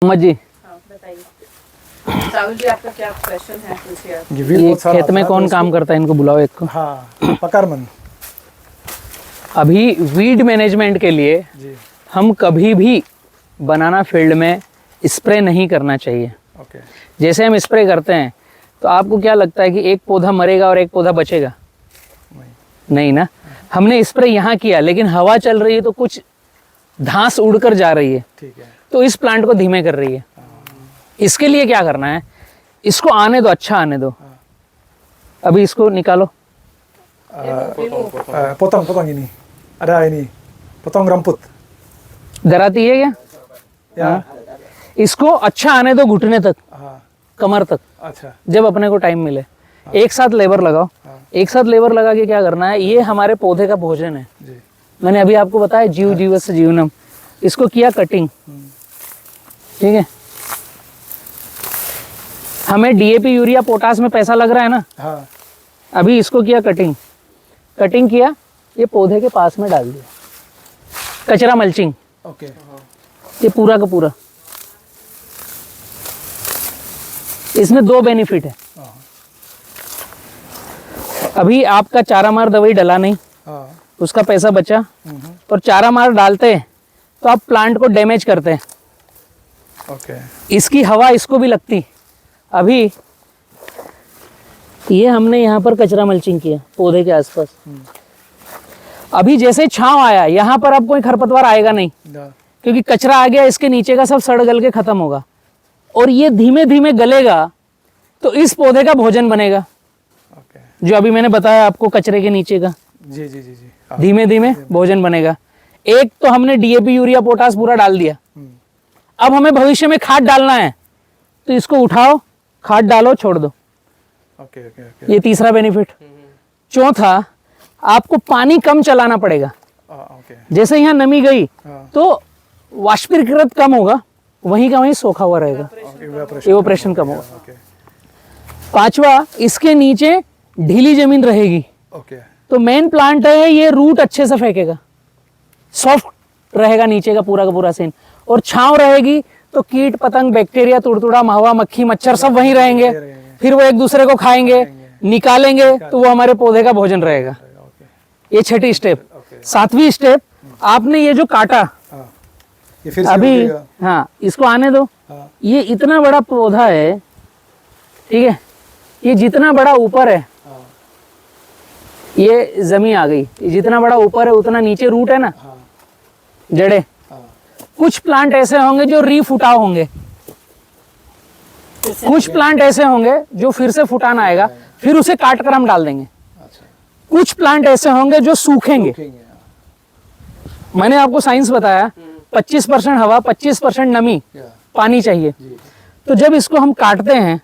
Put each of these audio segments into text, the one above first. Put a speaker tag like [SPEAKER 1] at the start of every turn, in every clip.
[SPEAKER 1] मोहम्मद जी,
[SPEAKER 2] बताइए राहुल जी, आपका क्या क्वेश्चन है? पूछिए आप।
[SPEAKER 1] ये खेत में कौन काम करता है? इनको बुलाओ एक को।
[SPEAKER 3] हाँ, पकारमन
[SPEAKER 1] अभी वीड मैनेजमेंट के लिए
[SPEAKER 3] जी।
[SPEAKER 1] हम कभी भी बनाना फील्ड में स्प्रे नहीं करना चाहिए।
[SPEAKER 3] ओके।
[SPEAKER 1] जैसे हम स्प्रे करते हैं तो आपको क्या लगता है कि एक पौधा मरेगा और एक पौधा बचेगा? नहीं ना। हमने स्प्रे यहाँ किया लेकिन हवा चल रही है तो कुछ घास उड़कर जा रही है,
[SPEAKER 3] ठीक है।
[SPEAKER 1] तो इस प्लांट को धीमे कर रही है। इसके लिए क्या करना है, इसको आने दो, अच्छा आने दो। अभी इसको निकालो।
[SPEAKER 3] potong ini ada ini potong rambut
[SPEAKER 1] डराती है क्या?
[SPEAKER 3] या
[SPEAKER 1] इसको अच्छा आने दो, घुटने तक,
[SPEAKER 3] हाँ,
[SPEAKER 1] कमर तक,
[SPEAKER 3] अच्छा
[SPEAKER 1] जब अपने को टाइम मिले। एक साथ लेबर लगाओ। एक साथ लेबर लगा के क्या करना है, ये हमारे पौधे का भोजन है।
[SPEAKER 3] जी।
[SPEAKER 1] मैंने अभी आपको बताया जीव जीवस्य जीवनम, इसको किया कटिंग। ठीक है, हमें डीएपी यूरिया पोटास में पैसा लग रहा है ना,
[SPEAKER 3] हाँ,
[SPEAKER 1] अभी इसको किया कटिंग। कटिंग किया, ये पौधे के पास में डाल दिया, कचरा मल्चिंग,
[SPEAKER 3] ओके
[SPEAKER 1] ये पूरा का पूरा। इसमें दो बेनिफिट है। अभी आपका चारा मार दवाई डला नहीं,
[SPEAKER 3] हाँ,
[SPEAKER 1] उसका पैसा बचा, और चारा मार डालते हैं तो आप प्लांट को डैमेज करते हैं।
[SPEAKER 3] ओके
[SPEAKER 1] इसकी हवा इसको भी लगती। अभी ये हमने यहाँ पर कचरा मल्चिंग किया पौधे के आसपास। अभी जैसे छांव आया, यहाँ पर अब कोई खरपतवार आएगा नहीं, क्योंकि कचरा आ गया, इसके नीचे का सब सड़ गल के खत्म होगा, और ये धीमे धीमे गलेगा तो इस पौधे का भोजन बनेगा।
[SPEAKER 3] ओके
[SPEAKER 1] जो अभी मैंने बताया आपको, कचरे के नीचे का
[SPEAKER 3] जी जी जी जी हाँ,
[SPEAKER 1] धीमे धीमे भोजन बनेगा। एक तो हमने डीएपी यूरिया पोटास पूरा डाल दिया। अब हमें भविष्य में खाद डालना है, तो इसको उठाओ, खाद डालो, छोड़ दो।
[SPEAKER 3] ओके ओके ओके
[SPEAKER 1] ये तीसरा बेनिफिट। चौथा, आपको पानी कम चलाना पड़ेगा।
[SPEAKER 3] ओके
[SPEAKER 1] जैसे यहाँ नमी गई
[SPEAKER 3] हाँ,
[SPEAKER 1] तो वाष्पीकृत कम होगा, वहीं का वहीं सोखा हुआ रहेगा, इवोपरेशन कम होगा।
[SPEAKER 3] ओके
[SPEAKER 1] पांचवा, इसके नीचे ढीली जमीन रहेगी,
[SPEAKER 3] ओके
[SPEAKER 1] तो मेन प्लांट है, ये रूट अच्छे से फेंकेगा, सॉफ्ट रहेगा नीचे का पूरा सीन। और छांव रहेगी तो कीट पतंग बैक्टीरिया तुड़तुड़ा महवा मक्खी मच्छर सब वहीं रहेंगे, फिर वो एक दूसरे को खाएंगे, निकालेंगे, तो वो हमारे पौधे का भोजन रहेगा। ये छठी स्टेप। सातवीं स्टेप, आपने ये जो काटा
[SPEAKER 3] हाँ, ये फिर से
[SPEAKER 1] अभी,
[SPEAKER 3] उगेगा।
[SPEAKER 1] हाँ इसको आने दो।
[SPEAKER 3] हाँ,
[SPEAKER 1] ये इतना बड़ा पौधा है, ठीक है, ये जितना बड़ा ऊपर है,
[SPEAKER 3] हाँ,
[SPEAKER 1] ये जमीन आ गई, ये जितना बड़ा ऊपर है उतना नीचे रूट है ना,
[SPEAKER 3] हाँ,
[SPEAKER 1] जड़े।
[SPEAKER 3] हाँ,
[SPEAKER 1] कुछ प्लांट ऐसे होंगे जो रीफुटाव होंगे, कुछ प्लांट ऐसे होंगे जो फिर से फुटाना आएगा, फिर उसे काट कर हम डाल देंगे।
[SPEAKER 3] अच्छा
[SPEAKER 1] कुछ प्लांट ऐसे होंगे जो सूखेंगे।
[SPEAKER 3] उगेंगे, हाँ,
[SPEAKER 1] मैंने आपको साइंस बताया, 25% हवा, 25% नमी,
[SPEAKER 3] या,
[SPEAKER 1] पानी चाहिए।
[SPEAKER 3] जी
[SPEAKER 1] तो जब इसको हम काटते हैं,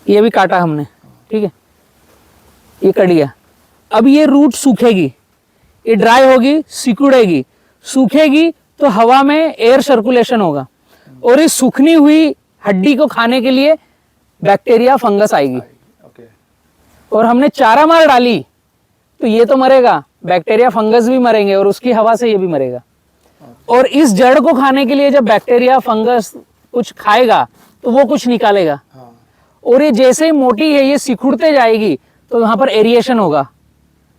[SPEAKER 1] ये भी काटा हमने, ठीक है, ये कट गया। अब ये रूट सूखेगी, ये ड्राई होगी, सिकुड़ेगी, सूखेगी तो हवा में एयर सर्कुलेशन होगा, और इस सूखनी हुई हड्डी को खाने के लिए बैक्टीरिया फंगस आएगी।
[SPEAKER 3] ओके
[SPEAKER 1] और हमने चारा मार डाली तो ये तो मरेगा, बैक्टीरिया फंगस भी मरेंगे, और उसकी हवा से ये भी मरेगा। और इस जड़ को खाने के लिए जब बैक्टीरिया फंगस कुछ खाएगा तो वो कुछ निकालेगा,
[SPEAKER 3] हाँ,
[SPEAKER 1] और ये जैसे ही मोटी है, ये सिकुड़ते जाएगी, तो यहाँ पर एरिएशन होगा।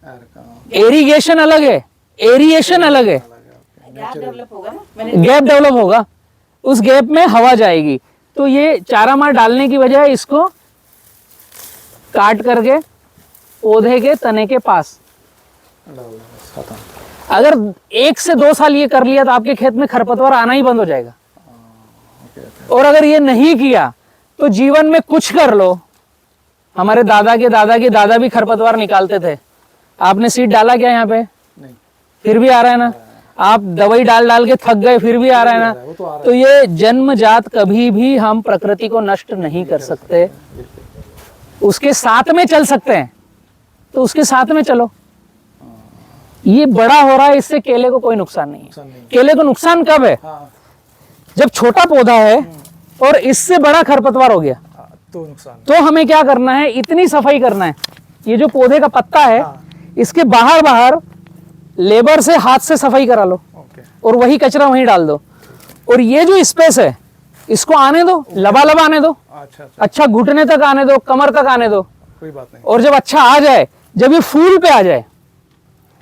[SPEAKER 3] यार का
[SPEAKER 1] एरीगेशन अलग है, एरिएशन अलग है।
[SPEAKER 2] गैप डेवलप होगा ना, मैंने
[SPEAKER 1] गैप डेवलप होगा, उस गैप में हवा जाएगी। तो ये चारा मार डालने की बजाय इसको काट करके पौधे के तने के पास,
[SPEAKER 3] खत्म।
[SPEAKER 1] अगर 1 से 2 साल ये कर लिया तो आपके खेत में खरपतवार आना ही बंद हो जाएगा। और अगर ये नहीं किया तो जीवन में कुछ कर लो। हमारे दादा के दादा भी खरपतवार निकालते थे। आपने सीड डाला क्या यहाँ पे?
[SPEAKER 3] नहीं,
[SPEAKER 1] फिर भी आ रहा है ना। आप दवाई डाल डाल के थक गए, फिर भी आ रहा है ना।
[SPEAKER 3] वो तो आ रहा
[SPEAKER 1] तो ये जन्मजात, कभी भी हम प्रकृति को नष्ट नहीं कर सकते, उसके साथ में चल सकते हैं, तो उसके साथ में चलो। ये बड़ा हो रहा है, इससे केले को कोई नुकसान नहीं है।
[SPEAKER 3] नुकसान नहीं।
[SPEAKER 1] केले को नुकसान कब है?
[SPEAKER 3] हाँ,
[SPEAKER 1] जब छोटा पौधा है और इससे बड़ा खरपतवार हो गया,
[SPEAKER 3] हाँ, तो नुकसान
[SPEAKER 1] तो हमें क्या करना है, इतनी सफाई करना है। ये जो पौधे का पत्ता है,
[SPEAKER 3] हाँ,
[SPEAKER 1] इसके बाहर बाहर लेबर से हाथ से सफाई करा लो,
[SPEAKER 3] ओके
[SPEAKER 1] और वही कचरा वहीं डाल दो। और ये जो स्पेस है इसको आने दो, लबालब आने दो,
[SPEAKER 3] अच्छा अच्छा,
[SPEAKER 1] अच्छा घुटने तक आने दो, कमर तक आने दो,
[SPEAKER 3] कोई बात नहीं,
[SPEAKER 1] और जब अच्छा आ जाए, जब ये फूल पे आ जाए,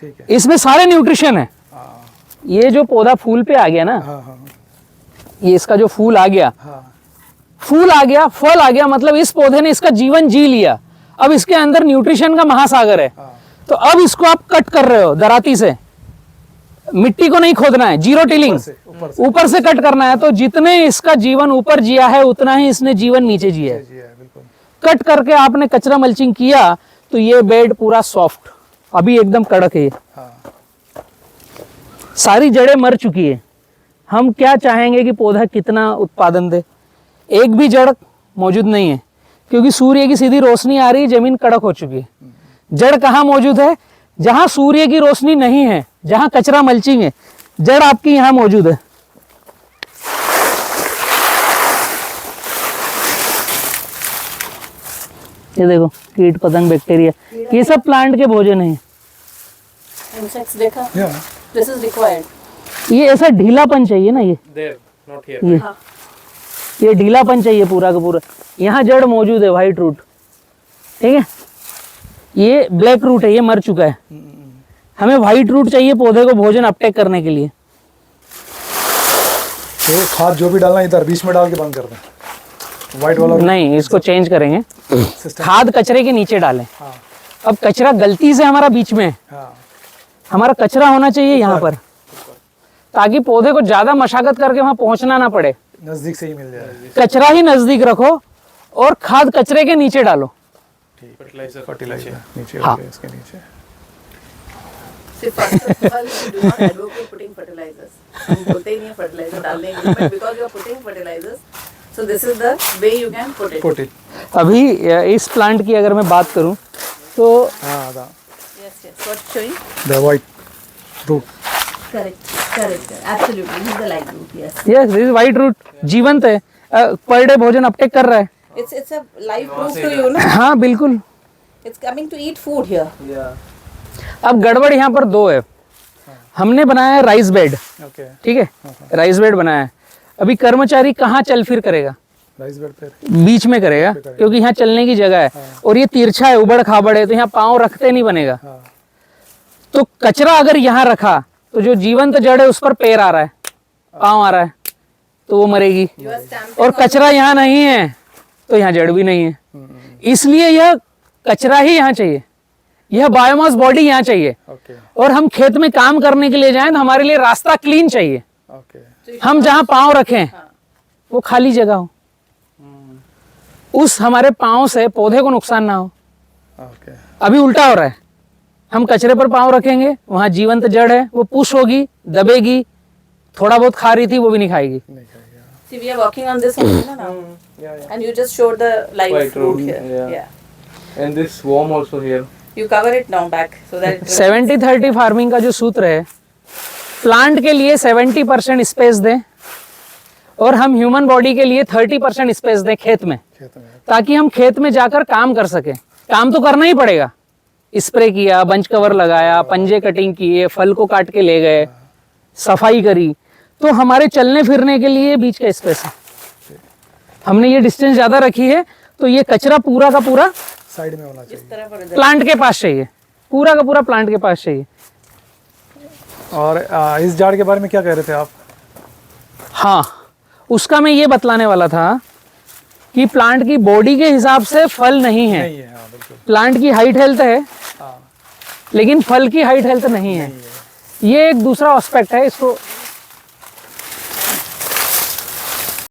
[SPEAKER 3] ठीक है।
[SPEAKER 1] इसमें सारे न्यूट्रिशन है।
[SPEAKER 3] हाँ
[SPEAKER 1] ये जो पौधा फूल पे आ गया ना,
[SPEAKER 3] हाँ हाँ
[SPEAKER 1] ये इसका जो फूल आ गया,
[SPEAKER 3] हाँ,
[SPEAKER 1] फूल आ गया, फल आ गया, मतलब इस पौधे ने इसका जीवन जी लिया। अब इसके अंदर न्यूट्रिशन का महासागर है।
[SPEAKER 3] हाँ,
[SPEAKER 1] तो अब इसको आप कट कर रहे हो दराती से, मिट्टी को नहीं खोदना है, जीरो टिलिंग, ऊपर से कट करना है। तो जितने इसका जीवन ऊपर जिया है उतना ही इसने जीवन नीचे जिया है।
[SPEAKER 3] जी है बिल्कुल।
[SPEAKER 1] कट करके आपने कचरा मल्चिंग किया तो ये बेड पूरा सॉफ्ट, अभी एकदम कड़क है ये।
[SPEAKER 3] हाँ
[SPEAKER 1] सारी जड़ें मर चुकी है। हम क्या चाहेंगे कि पौधा कितना उत्पादन दे, एक भी जड़ मौजूद नहीं है, क्योंकि सूर्य की सीधी रोशनी आ रही है, जमीन कड़क हो चुकी है। जड़ कहाँ मौजूद है? जहां सूर्य की रोशनी नहीं है, जहां कचरा मल्चिंग है, जड़ आपकी यहां मौजूद है। ये देखो कीट पतंग बैक्टीरिया, ये सब प्लांट के भोजन है।
[SPEAKER 2] Insects देखा?
[SPEAKER 3] या
[SPEAKER 2] This is required.
[SPEAKER 1] ये ऐसा ढीलापन चाहिए ना, ये
[SPEAKER 4] There, not here.
[SPEAKER 1] ये
[SPEAKER 2] हाँ.
[SPEAKER 1] ये ढीलापन चाहिए पूरा का पूरा। यहाँ जड़ मौजूद है, व्हाइट रूट, ठीक है। ये ब्लैक रूट है, ये मर चुका है। हमें व्हाइट रूट चाहिए पौधे को भोजन अपटेक करने के लिए।
[SPEAKER 3] तो खाद जो भी डालना है इधर बीच में डाल के बंद कर दें, व्हाइट वाला
[SPEAKER 1] नहीं, इसको चेंज करेंगे,
[SPEAKER 3] सिस्टम।
[SPEAKER 1] खाद कचरे के नीचे डालें।
[SPEAKER 3] हाँ
[SPEAKER 1] अब कचरा गलती से हमारा बीच में है,
[SPEAKER 3] हाँ
[SPEAKER 1] हमारा कचरा होना चाहिए यहाँ पर, ताकि पौधे को ज्यादा मशागत करके वहां पहुंचना ना पड़े।
[SPEAKER 3] नजदीक से ही मिल जाए।
[SPEAKER 1] कचरा ही नजदीक रखो और खाद कचरे के नीचे डालो।
[SPEAKER 4] Fertilizer.
[SPEAKER 3] फर्टिलाइजर नीचे
[SPEAKER 1] हाँ।
[SPEAKER 3] हो गया, इसके नीचे।
[SPEAKER 2] See, first of all, we do not advocate putting fertilizers. हम बोलते ही नहीं है fertilizer डालने के लिए, but because you are putting fertilizers, so this is the way you can put it.
[SPEAKER 3] Put it.
[SPEAKER 1] अभी इस प्लांट की अगर मैं बात करूं तो
[SPEAKER 3] हाँ दा
[SPEAKER 2] Yes, yes. What showing?
[SPEAKER 3] the white root.
[SPEAKER 2] Correct, correct, correct. Absolutely. This is the light root. Yes.
[SPEAKER 1] Yes this white root जीवंत है, पर डे भोजन अपटेक कर रहा है।
[SPEAKER 2] It's a live proof to you, ना?
[SPEAKER 1] हाँ बिल्कुल।
[SPEAKER 2] It's coming to eat food here.
[SPEAKER 4] Yeah.
[SPEAKER 1] अब गड़बड़ यहाँ पर दो है। हमने बनाया है राइस बेड,
[SPEAKER 3] Okay.
[SPEAKER 1] ठीक है, राइस बेड बनाया है। अभी कर्मचारी कहाँ चल फिर करेगा?
[SPEAKER 3] राइस बेड पे।
[SPEAKER 1] बीच में करेगा, क्योंकि यहाँ चलने की जगह है और ये तिरछा है, उबड़ खाबड़ है, तो यहाँ पाँव रखते नहीं बनेगा।
[SPEAKER 3] हाँ
[SPEAKER 1] तो कचरा अगर यहाँ रखा तो जो जीवंत जड़ है उस पर पैर आ रहा है, पाँव आ रहा है, तो वो मरेगी।
[SPEAKER 2] You are stamping.
[SPEAKER 1] और कचरा यहाँ नहीं है तो यहाँ जड़ भी नहीं है, इसलिए यह कचरा ही यहाँ चाहिए, यह बायोमास बॉडी यहाँ चाहिए।
[SPEAKER 3] ओके
[SPEAKER 1] और हम खेत में काम करने के लिए जाएं तो हमारे लिए रास्ता क्लीन चाहिए।
[SPEAKER 3] ओके
[SPEAKER 1] हम जहाँ पाँव रखें वो खाली जगह हो, उस हमारे पाँव से पौधे को नुकसान ना हो।
[SPEAKER 3] ओके
[SPEAKER 1] अभी उल्टा हो रहा है, हम कचरे पर पाँव रखेंगे, वहाँ जीवंत जड़ है, वो पुश होगी, दबेगी, थोड़ा बहुत खा रही थी वो भी नहीं खाएगी।
[SPEAKER 3] नहीं खाएगा।
[SPEAKER 2] See, we are working on this only now.
[SPEAKER 4] Yeah, yeah.
[SPEAKER 2] And you just showed the live
[SPEAKER 4] White
[SPEAKER 2] fruit
[SPEAKER 4] root,
[SPEAKER 2] here.
[SPEAKER 4] yeah. And this worm also here.
[SPEAKER 2] You cover it now back so that it
[SPEAKER 1] 70-30 farming का जो सूत्र है, plant के लिए 70% space दें और हम human body के लिए 30% स्पेस दें खेत में,
[SPEAKER 3] खेत में।
[SPEAKER 1] ताकि हम खेत में जाकर काम कर सकें। काम तो करना ही पड़ेगा, स्प्रे किया, बंच कवर लगाया, पंजे कटिंग किए, फल को काट के ले गए, सफाई करी, तो हमारे चलने फिरने के लिए बीच का स्पेस है। हमने ये डिस्टेंस ज्यादा रखी है, तो ये कचरा पूरा का पूरा
[SPEAKER 3] साइड में होना चाहिए।
[SPEAKER 2] इस तरह पर
[SPEAKER 1] प्लांट के पास चाहिए, पूरा का पूरा प्लांट के पास चाहिए।
[SPEAKER 3] और इस झाड़ के बारे में क्या कह रहे थे आप?
[SPEAKER 1] हाँ, उसका मैं ये बतलाने वाला था कि प्लांट की बॉडी के हिसाब से फल नहीं है।
[SPEAKER 3] नहीं है, हाँ बिल्कुल।
[SPEAKER 1] प्लांट की हाइट हेल्थ है,
[SPEAKER 3] हाँ
[SPEAKER 1] लेकिन फल की हाइट हेल्थ नहीं है। ये एक दूसरा एस्पेक्ट है, इसको